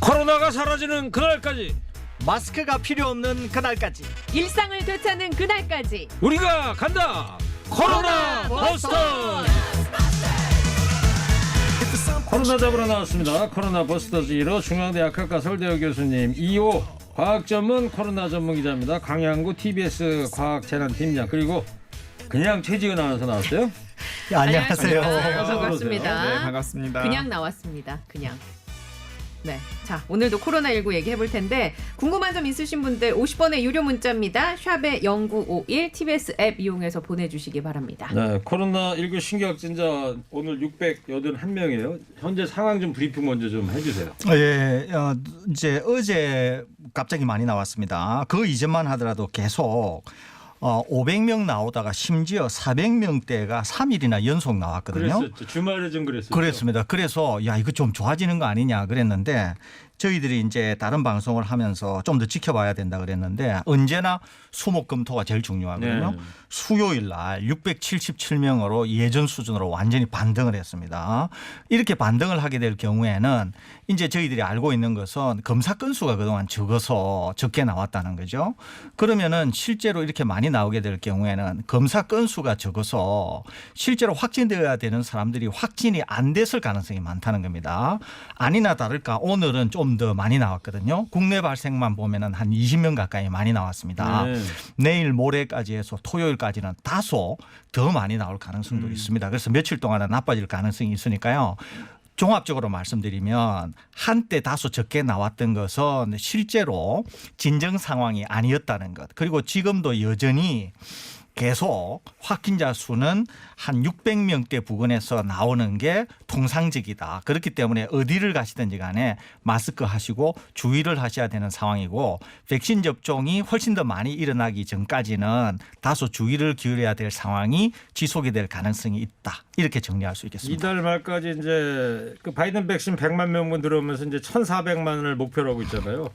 코로나가 사라지는 그날까지 마스크가 필요 없는 그날까지 일상을 되찾는 그날까지 우리가 간다. 코로나 버스터. 코로나 잡으러 나왔습니다. 코로나 버스터즈 1호 중앙대 약학과 서울대학 교수님, 2호 과학 전문 코로나 전문 기자입니다. 강양구 TBS 과학재난팀장, 그리고 그냥 최지은 아나운서 나왔어요. 네, 안녕하세요. 반갑습니다. 네, 반갑습니다. 그냥 나왔습니다. 그냥. 네, 자 오늘도 코로나19 얘기해 볼 텐데 궁금한 점 있으신 분들 50번의 유료 문자입니다. 샵에 0951 TBS 앱 이용해서 보내주시기 바랍니다. 네, 코로나19 신규 확진자 오늘 681명이에요. 현재 상황 좀 브리핑 먼저 좀 해주세요. 예, 이제 어제 갑자기 많이 나왔습니다. 그 이전만 하더라도 계속 500명 나오다가 심지어 400명대가 3일이나 연속 나왔거든요. 그랬었죠. 주말에 좀 그랬었죠. 그랬습니다. 그래서 야 이거 좀 좋아지는 거 아니냐 그랬는데 저희들이 이제 다른 방송을 하면서 좀 더 지켜봐야 된다 그랬는데 언제나 수목금토가 제일 중요하거든요. 네. 수요일 날 677명으로 예전 수준으로 완전히 반등을 했습니다. 이렇게 반등을 하게 될 경우에는 이제 저희들이 알고 있는 것은 검사 건수가 그동안 적어서 적게 나왔다는 거죠. 그러면은 실제로 이렇게 많이 나오게 될 경우에는 검사 건수가 적어서 실제로 확진되어야 되는 사람들이 확진이 안 됐을 가능성이 많다는 겁니다. 아니나 다를까 오늘은 좀 더 많이 나왔거든요. 국내 발생만 보면은 한 20명 가까이 많이 나왔습니다. 네. 내일 모레까지 해서 토요일까지는 다소 더 많이 나올 가능성도 있습니다. 그래서 며칠 동안은 나빠질 가능성이 있으니까요. 종합적으로 말씀드리면 한때 다소 적게 나왔던 것은 실제로 진정 상황이 아니었다는 것. 그리고 지금도 여전히 계속 확진자 수는 한 600명대 부근에서 나오는 게 통상적이다. 그렇기 때문에 어디를 가시든지 간에 마스크 하시고 주의를 하셔야 되는 상황이고 백신 접종이 훨씬 더 많이 일어나기 전까지는 다소 주의를 기울여야 될 상황이 지속이 될 가능성이 있다. 이렇게 정리할 수 있겠습니다. 이달 말까지 이제 그 바이든 백신 100만 명분 들어오면서 이제 1,400만을 목표로 하고 있잖아요.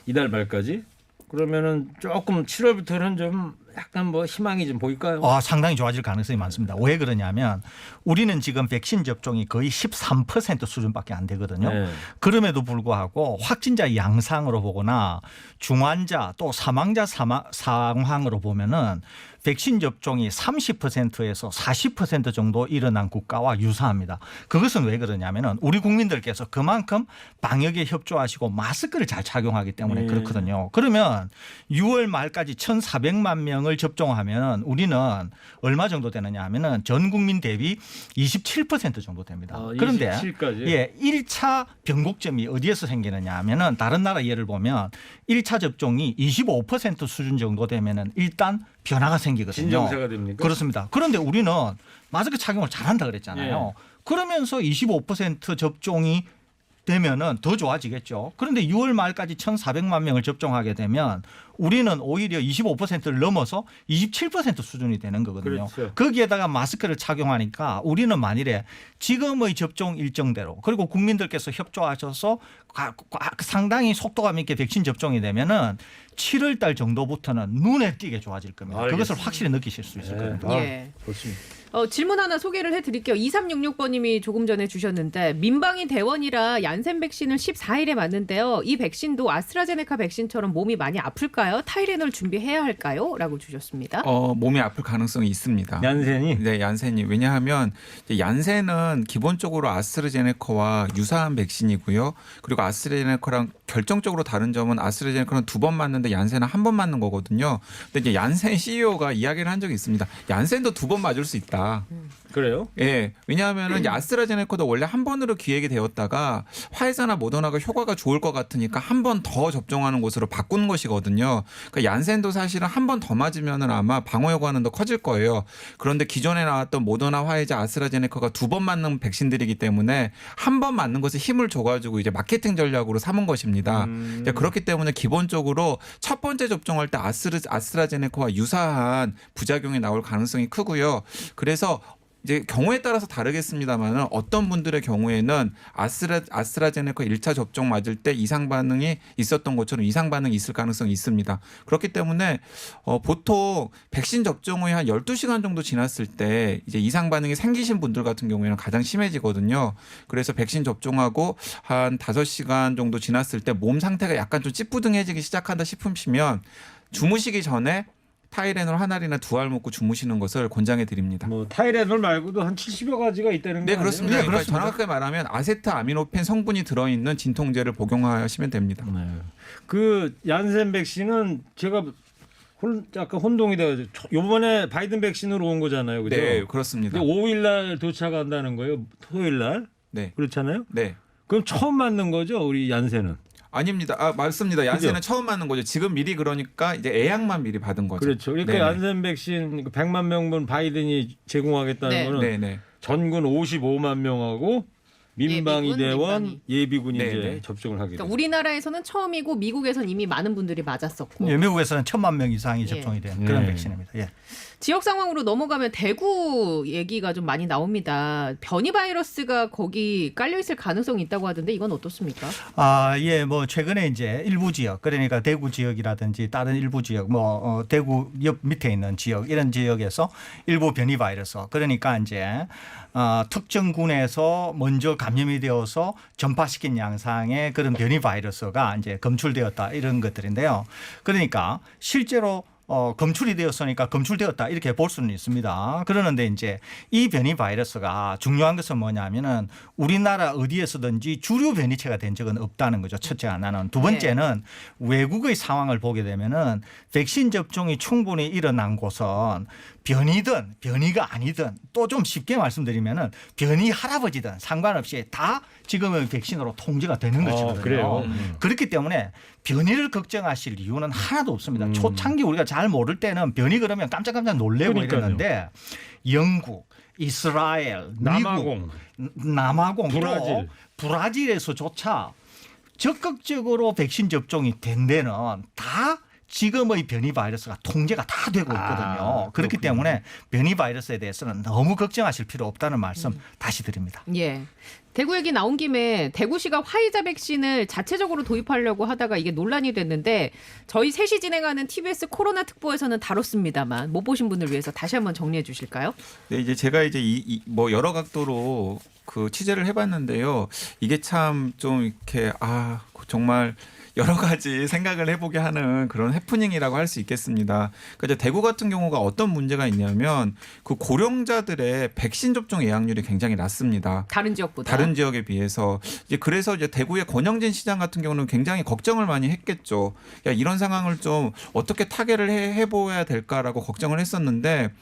이달 말까지. 그러면은 조금 7월부터는 좀 약간 뭐 희망이 좀 보일까요? 상당히 좋아질 가능성이 많습니다. 왜 그러냐면 우리는 지금 백신 접종이 거의 13% 수준밖에 안 되거든요. 네. 그럼에도 불구하고 확진자 양상으로 보거나 중환자 또 사망자 상황으로 보면은 백신 접종이 30%에서 40% 정도 일어난 국가와 유사합니다. 그것은 왜 그러냐면은 우리 국민들께서 그만큼 방역에 협조하시고 마스크를 잘 착용하기 때문에 그렇거든요. 그러면 6월 말까지 1,400만 명을 접종하면 우리는 얼마 정도 되느냐 하면은 전 국민 대비 27% 정도 됩니다. 그런데 27까지? 예, 1차 변곡점이 어디에서 생기느냐 하면은 다른 나라 예를 보면 1차 접종이 25% 수준 정도 되면은 일단 변화가 생기거든요. 진정세가 됩니까? 그렇습니다. 그런데 우리는 마스크 착용을 잘한다 그랬잖아요. 그러면서 25% 접종이 되면은 더 좋아지겠죠. 그런데 6월 말까지 1,400만 명을 접종하게 되면 우리는 오히려 25%를 넘어서 27% 수준이 되는 거거든요. 그렇죠. 거기에다가 마스크를 착용하니까 우리는 만일에 지금의 접종 일정대로 그리고 국민들께서 협조하셔서 상당히 속도감 있게 백신 접종이 되면은 7월 달 정도부터는 눈에 띄게 좋아질 겁니다. 알겠습니다. 그것을 확실히 느끼실 수 있을 겁니다. 예. 좋습니다. 질문 하나 소개를 해드릴게요. 2366번님이 조금 전에 주셨는데 민방위 대원이라 얀센 백신을 14일에 맞는데요. 이 백신도 아스트라제네카 백신처럼 몸이 많이 아플까요? 타이레놀 준비해야 할까요? 라고 주셨습니다. 몸이 아플 가능성이 있습니다. 얀센이? 네, 얀센이. 왜냐하면 얀센은 기본적으로 아스트라제네카와 유사한 백신이고요. 그리고 아스트라제네카랑 결정적으로 다른 점은 아스트라제네카는 2번 맞는데 얀센은 1번 맞는 거거든요. 근데 이제 얀센 CEO가 이야기를 한 적이 있습니다. 얀센도 2번 맞을 수 있다. 그래요? 예, 왜냐하면은 아스트라제네카도 원래 한 번으로 기획이 되었다가 화이자나 모더나가 효과가 좋을 것 같으니까 한 번 더 접종하는 곳으로 바꾼 것이거든요. 그러니까 얀센도 사실은 한 번 더 맞으면은 아마 방어 효과는 더 커질 거예요. 그런데 기존에 나왔던 모더나, 화이자, 아스트라제네카가 2번 맞는 백신들이기 때문에 한 번 맞는 것에 힘을 줘가지고 이제 마케팅 전략으로 삼은 것입니다. 이제 그렇기 때문에 기본적으로 첫 번째 접종할 때 아스트라제네카와 유사한 부작용이 나올 가능성이 크고요. 그래서 이제 경우에 따라서 다르겠습니다만 어떤 분들의 경우에는 아스트라제네카 1차 접종 맞을 때 이상 반응이 있었던 것처럼 이상 반응이 있을 가능성이 있습니다. 그렇기 때문에 보통 백신 접종 후에 한 12시간 정도 지났을 때 이제 이상 반응이 생기신 분들 같은 경우에는 가장 심해지거든요. 그래서 백신 접종하고 한 5시간 정도 지났을 때 몸 상태가 약간 좀 찌뿌둥해지기 시작한다 싶으시면 주무시기 전에 타이레놀 한 알이나 2알 먹고 주무시는 것을 권장해 드립니다. 뭐 타이레놀 말고도 한 70여 가지가 있다는 네, 거 그렇습니다. 아니에요? 그러니까 정확하게 말하면 아세트아미노펜 성분이 들어있는 진통제를 복용하시면 됩니다. 네. 그 얀센 백신은 제가 약간 혼동이 돼가지고 이번에 바이든 백신으로 온 거잖아요, 그죠? 네, 그렇습니다. 5일 날 도착한다는 거예요, 토요일 날. 네, 그렇잖아요. 네. 그럼 처음 맞는 거죠, 우리 얀센은? 아닙니다. 맞습니다. 얀센은 그죠? 처음 맞는 거죠. 지금 미리 그러니까 이제 예약만 미리 받은 거죠. 그렇죠. 그러니까 네네. 얀센 백신 100만 명분 바이든이 제공하겠다는 네. 거는 네네. 전군 55만 명하고 민방위 예비군, 대원 민방위. 예비군이 네네. 이제 접종을 하게 그러니까 돼요. 우리나라에서는 처음이고 미국에선 이미 많은 분들이 맞았었고 예, 미국에서는 1,000만 명 이상이 접종이 된 그런 네. 백신입니다. 예. 지역 상황으로 넘어가면 대구 얘기가 좀 많이 나옵니다. 변이 바이러스가 거기 깔려 있을 가능성이 있다고 하던데 이건 어떻습니까? 예, 뭐 최근에 이제 일부 지역, 그러니까 대구 지역이라든지 다른 일부 지역, 대구 옆 밑에 있는 지역 이런 지역에서 일부 변이 바이러스, 그러니까 이제 특정 군에서 먼저 감염이 되어서 전파시킨 양상의 그런 변이 바이러스가 이제 검출되었다 이런 것들인데요. 그러니까 실제로 검출이 되었으니까 검출되었다 이렇게 볼 수는 있습니다. 그러는데 이제 이 변이 바이러스가 중요한 것은 뭐냐면은 우리나라 어디에서든지 주류 변이체가 된 적은 없다는 거죠. 첫째 하나는. 두 번째는 외국의 상황을 보게 되면은 백신 접종이 충분히 일어난 곳은 변이든 변이가 아니든 또 좀 쉽게 말씀드리면은 변이 할아버지든 상관없이 다 지금은 백신으로 통제가 되는 것이거든요. 그래요? 그렇기 때문에 변이를 걱정하실 이유는 하나도 없습니다. 초창기 우리가 잘 모를 때는 변이 그러면 깜짝깜짝 놀래고 그러니까요. 이랬는데 영국, 이스라엘, 남아공, 미국, 남아공, 브라질. 또 브라질에서조차 적극적으로 백신 접종이 된 데는 다 지금의 변이 바이러스가 통제가 다 되고 있거든요. 그렇기 때문에 변이 바이러스에 대해서는 너무 걱정하실 필요 없다는 말씀 다시 드립니다. 예. 대구 얘기 나온 김에 대구시가 화이자 백신을 자체적으로 도입하려고 하다가 이게 논란이 됐는데 저희 셋이 진행하는 TBS 코로나 특보에서는 다뤘습니다만 못 보신 분들 위해서 다시 한번 정리해 주실까요? 네, 이제 제가 이제 뭐 여러 각도로 그 취재를 해봤는데요. 이게 참 좀 이렇게 정말 여러 가지 생각을 해보게 하는 그런 해프닝이라고 할 수 있겠습니다. 그러니까 이제 대구 같은 경우가 어떤 문제가 있냐면 그 고령자들의 백신 접종 예약률이 굉장히 낮습니다. 다른 지역보다. 다른 지역에 비해서 이제 그래서 이제 대구의 권영진 시장 같은 경우는 굉장히 걱정을 많이 했겠죠. 야, 이런 상황을 좀 어떻게 타개를 해보아야 될까라고 걱정을 했었는데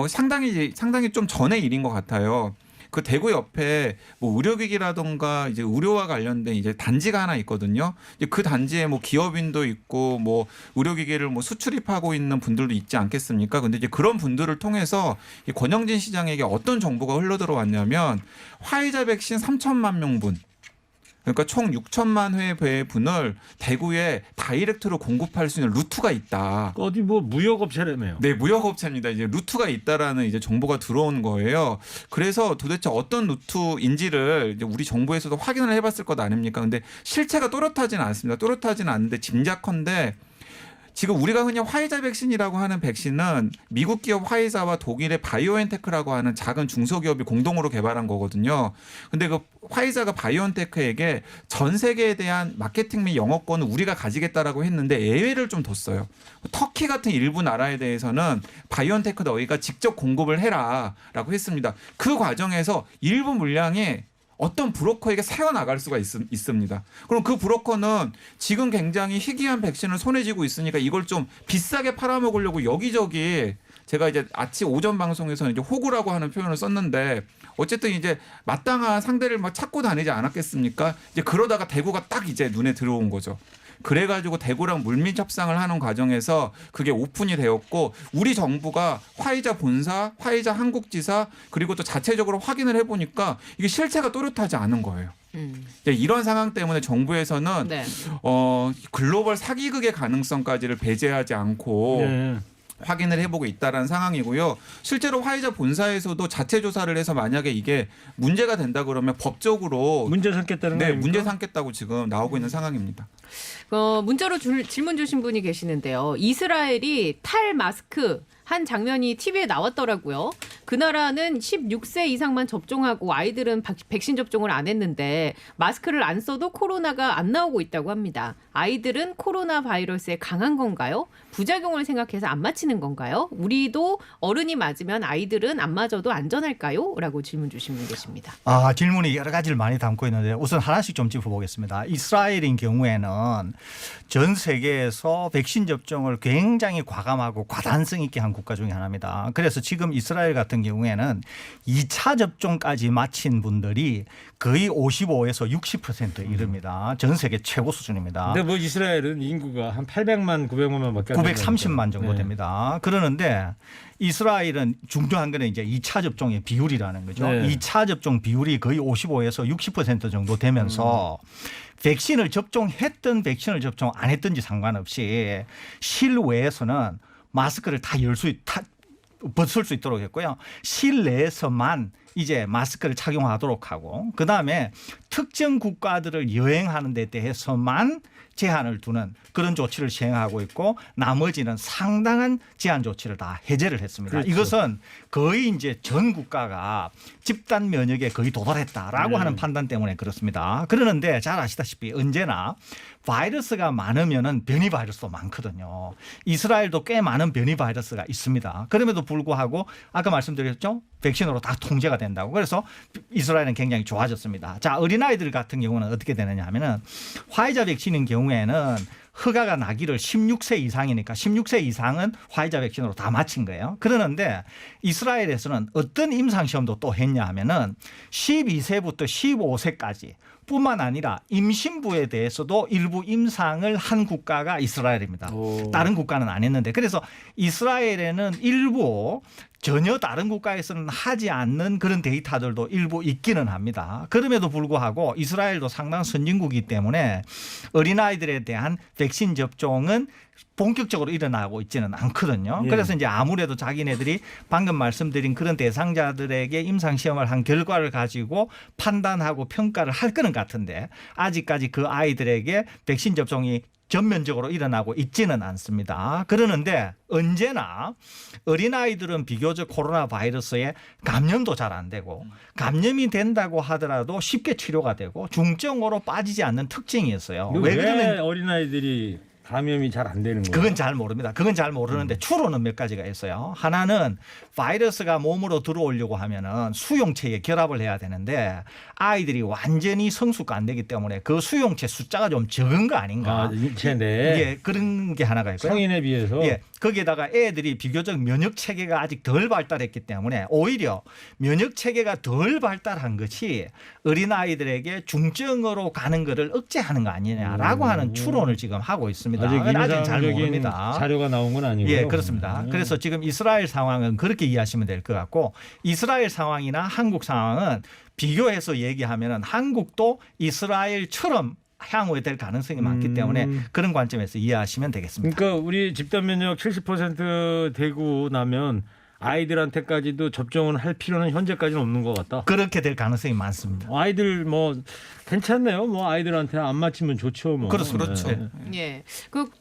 상당히 좀 전의 일인 것 같아요. 그 대구 옆에 뭐 의료기기라던가 이제 의료와 관련된 이제 단지가 하나 있거든요. 이제 그 단지에 뭐 기업인도 있고 뭐 의료기기를 뭐 수출입하고 있는 분들도 있지 않겠습니까? 근데 이제 그런 분들을 통해서 이 권영진 시장에게 어떤 정보가 흘러 들어왔냐면 화이자 백신 3천만 명분. 그러니까 총 6천만 회 분을 대구에 다이렉트로 공급할 수 있는 루트가 있다. 어디 뭐 무역업체라며요. 네, 무역업체입니다. 이제 루트가 있다라는 이제 정보가 들어온 거예요. 그래서 도대체 어떤 루트인지를 이제 우리 정부에서도 확인을 해봤을 것 아닙니까? 근데 실체가 또렷하지는 않습니다. 또렷하지는 않는데 짐작컨대 지금 우리가 흔히 화이자 백신이라고 하는 백신은 미국 기업 화이자와 독일의 바이오엔테크라고 하는 작은 중소기업이 공동으로 개발한 거거든요. 근데 그 화이자가 바이오엔테크에게 전 세계에 대한 마케팅 및 영업권을 우리가 가지겠다라고 했는데 예외를 좀 뒀어요. 터키 같은 일부 나라에 대해서는 바이오엔테크 너희가 직접 공급을 해라라고 했습니다. 그 과정에서 일부 물량이 어떤 브로커에게 새어나갈 수가 있습니다. 그럼 그 브로커는 지금 굉장히 희귀한 백신을 손에 쥐고 있으니까 이걸 좀 비싸게 팔아먹으려고 여기저기 제가 이제 오전 방송에서는 이제 호구라고 하는 표현을 썼는데 어쨌든 이제 마땅한 상대를 막 찾고 다니지 않았겠습니까? 이제 그러다가 대구가 딱 이제 눈에 들어온 거죠. 그래가지고 대구랑 물밑 협상을 하는 과정에서 그게 오픈이 되었고 우리 정부가 화이자 본사, 화이자 한국지사 그리고 또 자체적으로 확인을 해보니까 이게 실체가 또렷하지 않은 거예요. 이런 상황 때문에 정부에서는 네. 글로벌 사기극의 가능성까지를 배제하지 않고 네. 확인을 해보고 있다라는 상황이고요. 실제로 화이자 본사에서도 자체 조사를 해서 만약에 이게 문제가 된다 그러면 법적으로 문제 삼겠다는 네, 거입니까? 문제 삼겠다고 지금 나오고 있는 상황입니다. 문자로 질문 주신 분이 계시는데요. 이스라엘이 탈 마스크 한 장면이 TV에 나왔더라고요. 그 나라는 16세 이상만 접종하고 아이들은 백신 접종을 안 했는데 마스크를 안 써도 코로나가 안 나오고 있다고 합니다. 아이들은 코로나 바이러스에 강한 건가요? 부작용을 생각해서 안 맞히는 건가요? 우리도 어른이 맞으면 아이들은 안 맞아도 안전할까요? 라고 질문 주신 분 계십니다. 질문이 여러 가지를 많이 담고 있는데 우선 하나씩 좀 짚어보겠습니다. 이스라엘인 경우에는 전 세계에서 백신 접종을 굉장히 과감하고 과단성 있게 한 국가 중에 하나입니다. 그래서 지금 이스라엘 같은 경우에는 2차 접종까지 마친 분들이 거의 55에서 60%에 이릅니다. 전 세계 최고 수준입니다. 근데 뭐 이스라엘은 인구가 한 800만, 900만밖에 안 930만 정도 네. 됩니다. 그러는데 이스라엘은 중요한 거는 이제 2차 접종의 비율이라는 거죠. 네. 2차 접종 비율이 거의 55에서 60% 정도 되면서 백신을 접종했든 백신을 접종 안 했든지 상관없이 실외에서는 마스크를 다 벗을 수 있도록 했고요. 실내에서만 이제 마스크를 착용하도록 하고 그다음에 특정 국가들을 여행하는 데 대해서만 제한을 두는 그런 조치를 시행하고 있고 나머지는 상당한 제한 조치를 다 해제를 했습니다. 그렇죠. 이것은 거의 이제 전 국가가 집단 면역에 거의 도달했다라고 하는 판단 때문에 그렇습니다. 그러는데 잘 아시다시피 언제나 바이러스가 많으면은 변이 바이러스도 많거든요. 이스라엘도 꽤 많은 변이 바이러스가 있습니다. 그럼에도 불구하고 아까 말씀드렸죠? 백신으로 다 통제가 된다고. 그래서 이스라엘은 굉장히 좋아졌습니다. 자, 어린아이들 같은 경우는 어떻게 되느냐 하면은 화이자 백신인 경우에는 허가가 나기를 16세 이상이니까 16세 이상은 화이자 백신으로 다 마친 거예요. 그러는데 이스라엘에서는 어떤 임상시험도 또 했냐 하면은 12세부터 15세까지 뿐만 아니라 임신부에 대해서도 일부 임상을 한 국가가 이스라엘입니다. 다른 국가는 안 했는데 그래서 이스라엘에는 일부 전혀 다른 국가에서는 하지 않는 그런 데이터들도 일부 있기는 합니다. 그럼에도 불구하고 이스라엘도 상당한 선진국이기 때문에 어린아이들에 대한 백신 접종은 본격적으로 일어나고 있지는 않거든요. 예. 그래서 이제 아무래도 자기네들이 방금 말씀드린 그런 대상자들에게 임상시험을 한 결과를 가지고 판단하고 평가를 할 거는 같은데 아직까지 그 아이들에게 백신 접종이 전면적으로 일어나고 있지는 않습니다. 그러는데 언제나 어린아이들은 비교적 코로나 바이러스에 감염도 잘 안 되고 감염이 된다고 하더라도 쉽게 치료가 되고 중증으로 빠지지 않는 특징이 있어요. 왜 그러면 어린아이들이 감염이 잘 안 되는 거예요? 그건 잘 모릅니다. 그건 잘 모르는데 추론은 몇 가지가 있어요. 하나는 바이러스가 몸으로 들어오려고 하면은 수용체에 결합을 해야 되는데 아이들이 완전히 성숙가 안 되기 때문에 그 수용체 숫자가 좀 적은 거 아닌가. 인체 내 예, 그런 게 하나가 있고요. 성인에 비해서 예, 거기에다가 애들이 비교적 면역 체계가 아직 덜 발달했기 때문에 오히려 면역 체계가 덜 발달한 것이 어린 아이들에게 중증으로 가는 것을 억제하는 거 아니냐라고 하는 추론을 지금 하고 있습니다. 아직 아직 잘 임상적인 모릅니다. 자료가 나온 건 아니고요. 예, 그렇습니다. 그래서 지금 이스라엘 상황은 그렇게 이해하시면 될 것 같고 이스라엘 상황이나 한국 상황은 비교해서 얘기하면은 한국도 이스라엘처럼 향후에 될 가능성이 많기 때문에 그런 관점에서 이해하시면 되겠습니다. 그러니까 우리 집단 면역 70% 되고 나면 아이들한테까지도 접종을 할 필요는 현재까지는 없는 것 같다. 그렇게 될 가능성이 많습니다. 아이들 뭐 괜찮네요. 뭐 아이들한테 안 맞히면 좋죠. 뭐. 그렇습니다. 그렇죠. 네. 예.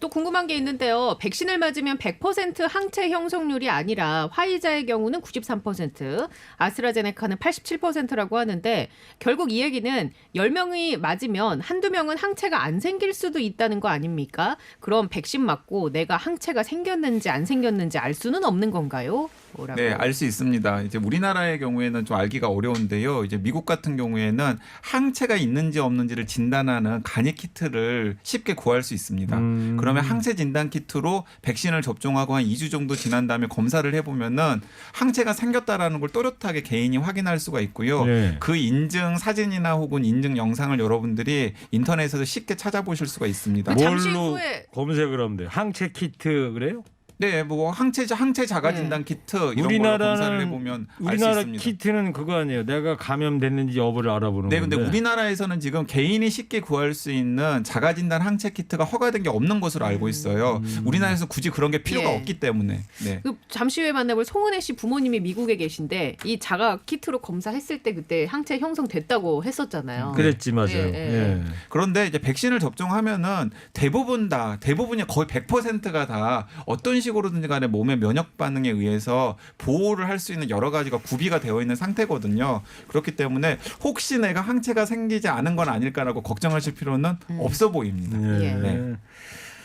또 궁금한 게 있는데요. 백신을 맞으면 100% 항체 형성률이 아니라 화이자의 경우는 93%, 아스트라제네카는 87%라고 하는데 결국 이 얘기는 10명이 맞으면 한두 명은 항체가 안 생길 수도 있다는 거 아닙니까? 그럼 백신 맞고 내가 항체가 생겼는지 안 생겼는지 알 수는 없는 건가요? 뭐라고? 네, 알 수 있습니다. 이제 우리나라의 경우에는 좀 알기가 어려운데요. 이제 미국 같은 경우에는 항체가 있는지 없는지를 진단하는 간이 키트를 쉽게 구할 수 있습니다. 그러면 항체 진단 키트로 백신을 접종하고 한 2주 정도 지난 다음에 검사를 해보면은 항체가 생겼다라는 걸 또렷하게 개인이 확인할 수가 있고요. 네. 그 인증 사진이나 혹은 인증 영상을 여러분들이 인터넷에서 쉽게 찾아보실 수가 있습니다. 그 잠시 뭘로 후에 검색을 하면 돼요? 항체 키트 그래요? 네, 뭐 항체 자가 진단 키트 이런 걸로 검사를 해보면 알 수 우리나라 있습니다. 키트는 그거 아니에요. 내가 감염됐는지 여부를 알아보는 네, 건데. 근데 우리나라에서는 지금 개인이 쉽게 구할 수 있는 자가 진단 항체 키트가 허가된 게 없는 것으로 알고 있어요. 우리나라에서 굳이 그런 게 필요가 예. 없기 때문에. 네. 그 잠시 후에 만나볼 송은혜 씨 부모님이 미국에 계신데 이 자가 키트로 검사했을 때 그때 항체 형성됐다고 했었잖아요. 그랬지 맞아요. 예, 예. 그런데 이제 백신을 접종하면은 대부분이 거의 100%가 다 어떤 식으로든지 간에 몸의 면역 반응에 의해서 보호를 할 수 있는 여러 가지가 구비가 되어 있는 상태거든요. 그렇기 때문에 혹시 내가 항체가 생기지 않은 건 아닐까라고 걱정하실 필요는 없어 보입니다. 예. 네.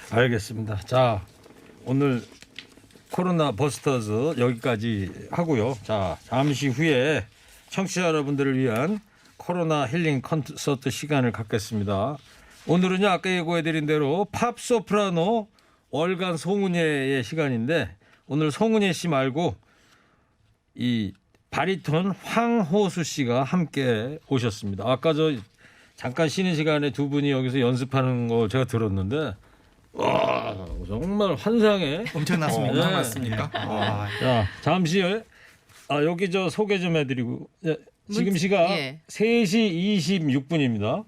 알겠습니다. 자, 오늘 코로나 버스터즈 여기까지 하고요. 자, 잠시 후에 청취자 여러분들을 위한 코로나 힐링 콘서트 시간을 갖겠습니다. 오늘은요, 아까 예고해드린 대로 팝 소프라노 월간 송은예의 시간인데 오늘 송은예 씨 말고 이 바리톤 황호수 씨가 함께 오셨습니다. 아까 저 잠깐 쉬는 시간에 두 분이 여기서 연습하는 거 제가 들었는데 와 정말 환상해. 엄청났습니다. 네. 맞습니까? 자 잠시 여기 저 소개 좀 해드리고 지금 시각 예. 3시 26분입니다.